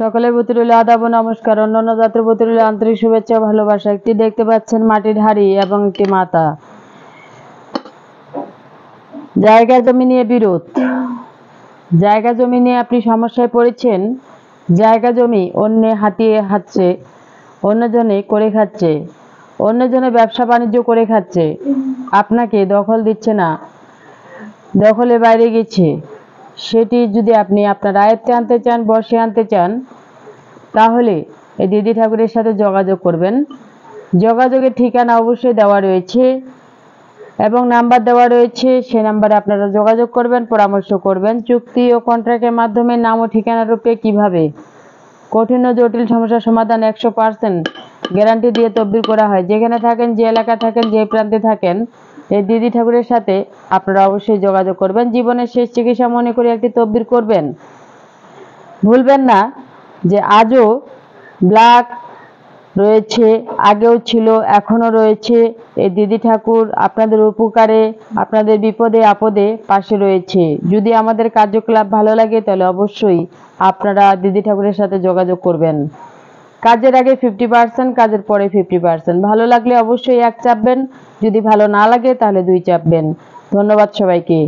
সকলের প্রতি রইল আদাব ও নমস্কার। অন্যান্য জাতির প্রতি রইল আন্তরিক শুভেচ্ছা ও ভালোবাসা। একটি দেখতে পাচ্ছেন মাটির হাঁড়ি এবং একটি মাথা। জায়গা জমি নিয়ে বিরোধ। জায়গা জমি নিয়ে আপনি সমস্যায় পড়েছেন। জায়গা জমি অন্য হাতিয়ে খাচ্ছে, অন্যজনে করে খাচ্ছে, অন্যজনে ব্যবসা বাণিজ্য করে খাচ্ছে, আপনাকে দখল দিচ্ছে না, দখলের বাইরে গেছে। সেটি যদি আপনি আপনার আয়ত্তে আনতে চান, বশে আনতে চান, তাহলে এই দিদি ঠাকুরের সাথে যোগাযোগ করবেন। যোগাযোগের ঠিকানা অবশ্যই দেওয়া রয়েছে এবং নাম্বার দেওয়া রয়েছে। সেই নাম্বারে আপনারা যোগাযোগ করবেন, পরামর্শ করবেন। চুক্তি ও কন্ট্রাক্টের মাধ্যমে নাম ও ঠিকানা রূপে কিভাবে কঠিন ও জটিল সমস্যার সমাধান 100% গ্যারান্টি দিয়ে তদবির করা হয়। যেখানে থাকেন, যে এলাকা থাকেন, যে প্রান্তে থাকেন, এই দিদি ঠাকুরের সাথে আপনারা অবশ্যই যোগাযোগ করবেন। জীবনের শেষ চিকিৎসা মনে করে একটি তদবির করবেন। ভুলবেন না যে আজও ব্ল্যাক রয়েছে, আগেও ছিল, এখনো রয়েছে। এই দিদি ঠাকুর আপনাদের উপকারে, আপনাদের বিপদে আপদে পাশে রয়েছে। যদি আমাদের কার্যকলাপ ভালো লাগে তাহলে অবশ্যই আপনারা দিদি ঠাকুরের সাথে যোগাযোগ করবেন। কাজের আগে 50%, কাজের পরে 50%। ভালো লাগলে অবশ্যই 1 চাপবেন, যদি ভালো না লাগে তাহলে 2 চাপবেন। ধন্যবাদ সবাইকে।